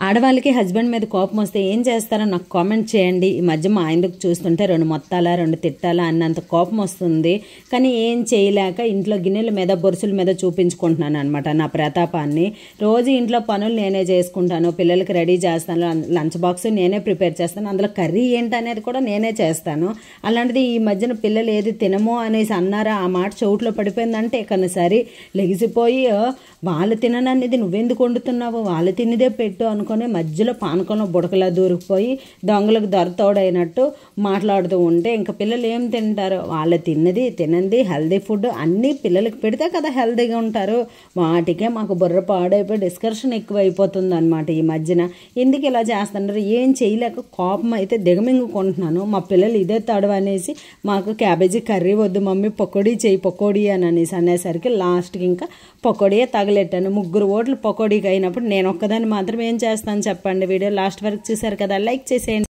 ఆడవాళ్ళకి హస్బెండ్ మీద కోపం వస్తే ఏం చేస్తారో నాకు కామెంట్ చేయండి. ఈ మధ్య మా ఆయనకు చూస్తుంటే 2 మొత్తాలా 2 తిట్టాలా అన్నంత కోపం వస్తుంది. కానీ ఏం చేయలేక ఇంట్లో గిన్నెల మీద బొరుసుల మీద చూపించుకుంటున్నాను అనమాట నా ప్రతాపాన్ని. రోజు ఇంట్లో పనులు నేనే చేసుకుంటాను, పిల్లలకి రెడీ చేస్తాను, లంచ్ బాక్స్ నేనే ప్రిపేర్ చేస్తాను, అందులో కర్రీ ఏంటనేది కూడా నేనే చేస్తాను. అలాంటిది ఈ మధ్యన పిల్లలు ఏది తినమో అనేసి అన్నారా, ఆ మాట చౌట్లో పడిపోయిందంటే కన్నా సరే లెగిసిపోయి వాళ్ళు తినననేది నువ్వెందుకు వండుతున్నావు, వాళ్ళు తినేదే పెట్టు అనుకుని మధ్యలో పానకంలో బుడకలా దూరికిపోయి దొంగలకు దొరతోడైనట్టు మాట్లాడుతూ ఉంటే ఇంకా పిల్లలు ఏం తింటారు? వాళ్ళు తినంది హెల్దీ ఫుడ్ అన్నీ పిల్లలకి పెడితే కదా హెల్దీగా ఉంటారు. వాటికే మాకు బుర్ర పాడైపోయి డిస్కషన్ ఎక్కువైపోతుంది అనమాట ఈ మధ్యన. ఎందుకు ఇలా చేస్తున్నారు? ఏం చేయలేక కోపం అయితే దిగమింగుకుంటున్నాను. మా పిల్లలు ఇదే తడవ అనేసి మాకు క్యాబేజీ కర్రీ వద్దు మమ్మీ పకోడీ చేయి పకోడీ అని అనేసరికి లాస్ట్కి ఇంకా పకోడీయే తగలెట్టాను. 3 ఓట్లు పకోడీకి అయినప్పుడు నేను ఒక్కదాన్ని మాత్రం ఏం చేస్తాను చెప్పండి. వీడియో లాస్ట్ వరకు చూసారు కదా, లైక్ చేసేయండి.